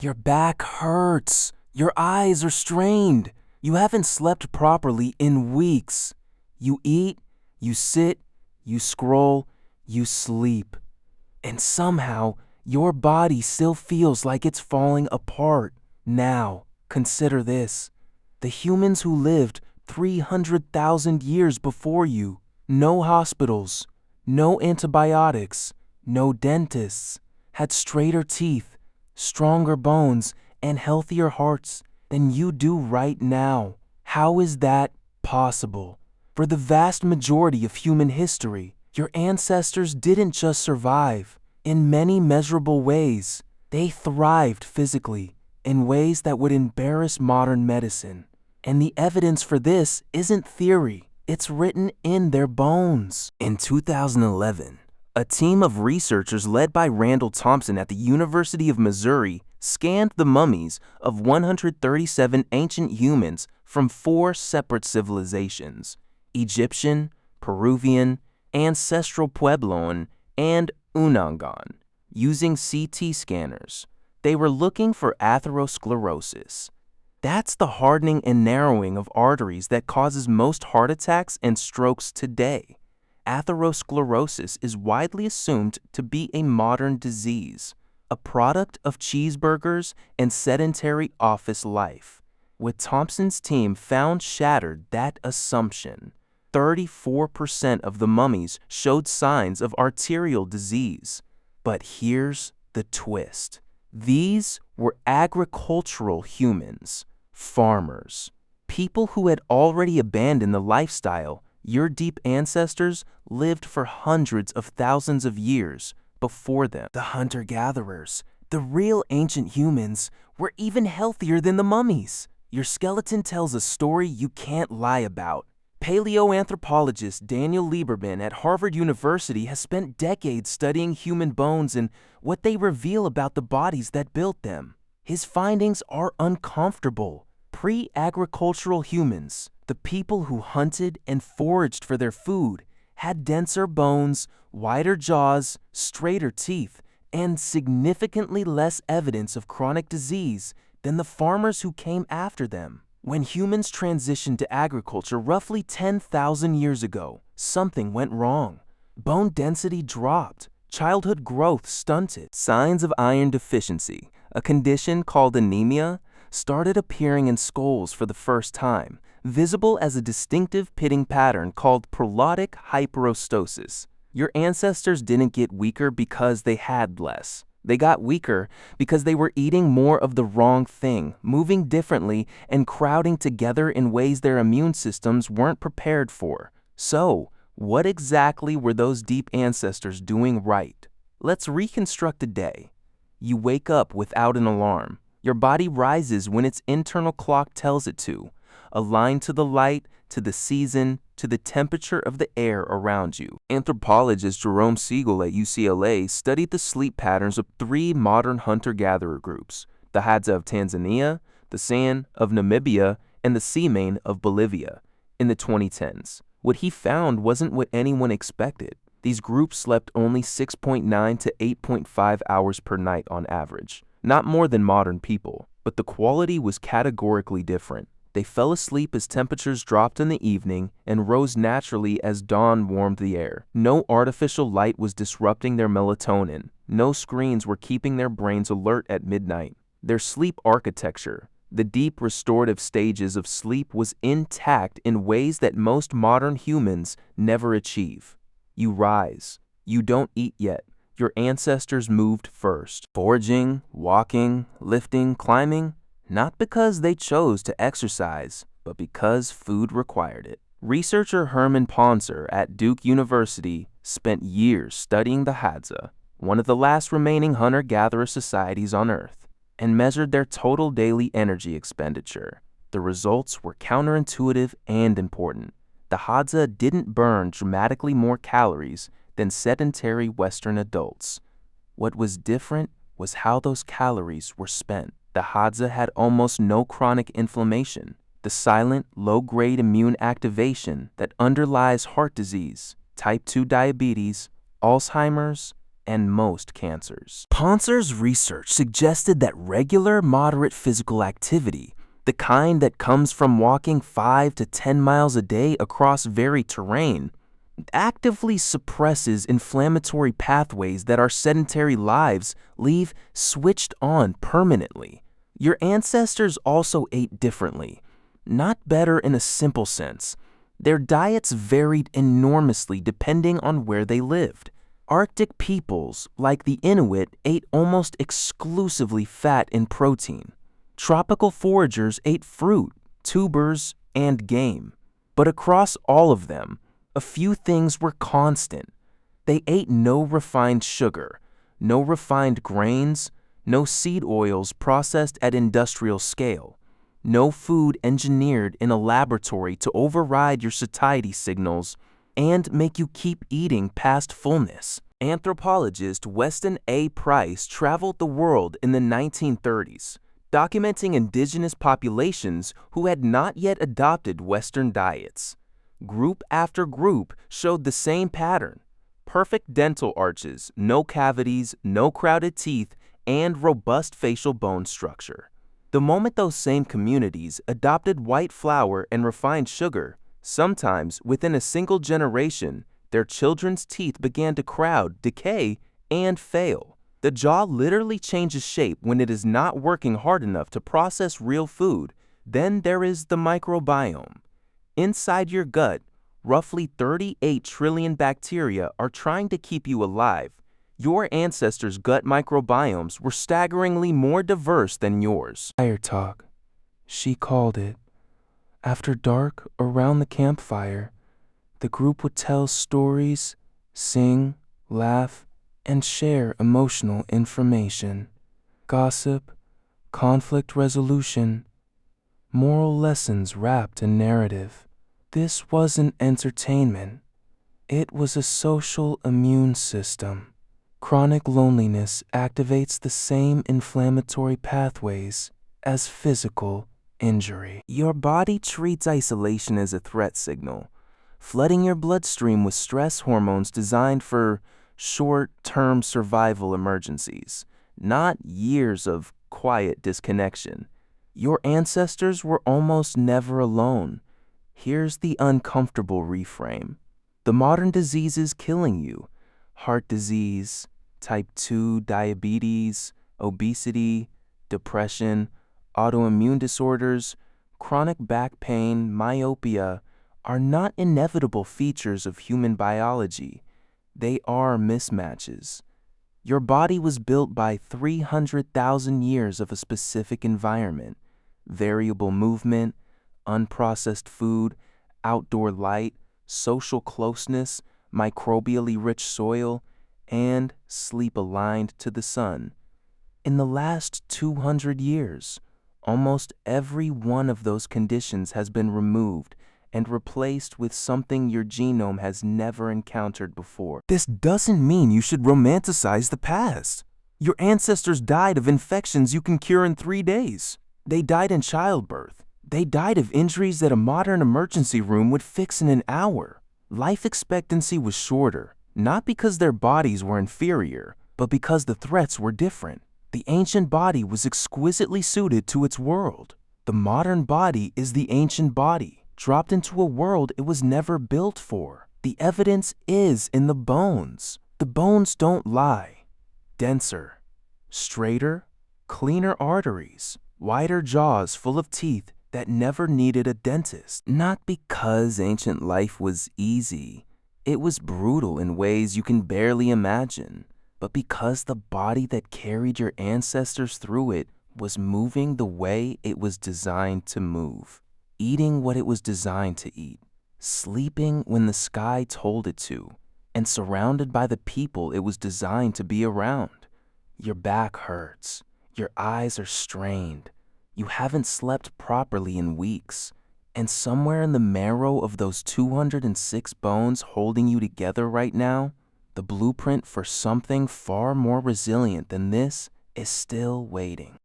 Your back hurts. Your eyes are strained. You haven't slept properly in weeks. You eat, you sit, you scroll, you sleep. And somehow, your body still feels like it's falling apart. Now, consider this. The humans who lived 300,000 years before you, no hospitals, no antibiotics, no dentists, had straighter teeth, stronger bones, and healthier hearts than you do right now. How is that possible? For the vast majority of human history, your ancestors didn't just survive. In many measurable ways, they thrived physically in ways that would embarrass modern medicine. And the evidence for this isn't theory, it's written in their bones. In 2011, a team of researchers led by Randall Thompson at the University of Missouri scanned the mummies of 137 ancient humans from 4 separate civilizations: Egyptian, Peruvian, ancestral Puebloan, and Unangan. Using CT scanners, they were looking for atherosclerosis. That's the hardening and narrowing of arteries that causes most heart attacks and strokes today. Atherosclerosis is widely assumed to be a modern disease, a product of cheeseburgers and sedentary office life. What Thompson's team found shattered that assumption. 34% of the mummies showed signs of arterial disease. But here's the twist. These were agricultural humans, farmers, people who had already abandoned the lifestyle your deep ancestors lived for hundreds of thousands of years before them. The hunter-gatherers, the real ancient humans, were even healthier than the mummies. Your skeleton tells a story you can't lie about. Paleoanthropologist Daniel Lieberman at Harvard University has spent decades studying human bones and what they reveal about the bodies that built them. His findings are uncomfortable. Pre-agricultural humans, the people who hunted and foraged for their food, had denser bones, wider jaws, straighter teeth, and significantly less evidence of chronic disease than the farmers who came after them. When humans transitioned to agriculture roughly 10,000 years ago, something went wrong. Bone density dropped. Childhood growth stunted. Signs of iron deficiency, a condition called anemia, started appearing in skulls for the first time, visible as a distinctive pitting pattern called prolodic hyperostosis. Your ancestors didn't get weaker because they had less. They got weaker because they were eating more of the wrong thing, moving differently, and crowding together in ways their immune systems weren't prepared for. So, what exactly were those deep ancestors doing right? Let's reconstruct a day. You wake up without an alarm. Your body rises when its internal clock tells it to, aligned to the light, to the season, to the temperature of the air around you. Anthropologist Jerome Siegel at UCLA studied the sleep patterns of 3 modern hunter-gatherer groups: the Hadza of Tanzania, the San of Namibia, and the Tsimane of Bolivia in the 2010s. What he found wasn't what anyone expected. These groups slept only 6.9 to 8.5 hours per night on average, not more than modern people, but the quality was categorically different. They fell asleep as temperatures dropped in the evening and rose naturally as dawn warmed the air. No artificial light was disrupting their melatonin. No screens were keeping their brains alert at midnight. Their sleep architecture, the deep restorative stages of sleep, was intact in ways that most modern humans never achieve. You rise. You don't eat yet. Your ancestors moved first. Foraging, walking, lifting, climbing, not because they chose to exercise, but because food required it. Researcher Herman Ponzer at Duke University spent years studying the Hadza, one of the last remaining hunter-gatherer societies on Earth, and measured their total daily energy expenditure. The results were counterintuitive and important. The Hadza didn't burn dramatically more calories than sedentary Western adults. What was different was how those calories were spent. The Hadza had almost no chronic inflammation, the silent, low-grade immune activation that underlies heart disease, type 2 diabetes, Alzheimer's, and most cancers. Ponser's research suggested that regular, moderate physical activity, the kind that comes from walking 5 to 10 miles a day across varied terrain, actively suppresses inflammatory pathways that our sedentary lives leave switched on permanently. Your ancestors also ate differently, not better in a simple sense. Their diets varied enormously depending on where they lived. Arctic peoples, like the Inuit, ate almost exclusively fat and protein. Tropical foragers ate fruit, tubers, and game. But across all of them, a few things were constant. They ate no refined sugar, no refined grains, no seed oils processed at industrial scale, no food engineered in a laboratory to override your satiety signals and make you keep eating past fullness. Anthropologist Weston A. Price traveled the world in the 1930s, documenting indigenous populations who had not yet adopted Western diets. Group after group showed the same pattern: perfect dental arches, no cavities, no crowded teeth, and robust facial bone structure. The moment those same communities adopted white flour and refined sugar, sometimes within a single generation, their children's teeth began to crowd, decay, and fail. The jaw literally changes shape when it is not working hard enough to process real food. Then there is the microbiome. Inside your gut, roughly 38 trillion bacteria are trying to keep you alive. Your ancestors' gut microbiomes were staggeringly more diverse than yours. Fire talk, she called it. After dark, around the campfire, the group would tell stories, sing, laugh, and share emotional information. Gossip, conflict resolution, moral lessons wrapped in narrative. This wasn't entertainment. It was a social immune system. Chronic loneliness activates the same inflammatory pathways as physical injury. Your body treats isolation as a threat signal, flooding your bloodstream with stress hormones designed for short-term survival emergencies, not years of quiet disconnection. Your ancestors were almost never alone. Here's the uncomfortable reframe. The modern diseases killing you: heart disease, type 2 diabetes, obesity, depression, autoimmune disorders, chronic back pain, myopia, are not inevitable features of human biology. They are mismatches. Your body was built by 300,000 years of a specific environment: variable movement, unprocessed food, outdoor light, social closeness, microbially rich soil, and sleep aligned to the sun. In the last 200 years, almost every one of those conditions has been removed and replaced with something your genome has never encountered before. This doesn't mean you should romanticize the past. Your ancestors died of infections you can cure in 3 days. They died in childbirth. They died of injuries that a modern emergency room would fix in an hour. Life expectancy was shorter, not because their bodies were inferior, but because the threats were different. The ancient body was exquisitely suited to its world. The modern body is the ancient body, dropped into a world it was never built for. The evidence is in the bones. The bones don't lie. Denser, straighter, cleaner arteries, wider jaws full of teeth that never needed a dentist. Not because ancient life was easy. It was brutal in ways you can barely imagine. But because the body that carried your ancestors through it was moving the way it was designed to move, eating what it was designed to eat, sleeping when the sky told it to, and surrounded by the people it was designed to be around. Your back hurts. Your eyes are strained. You haven't slept properly in weeks. And somewhere in the marrow of those 206 bones holding you together right now, the blueprint for something far more resilient than this is still waiting.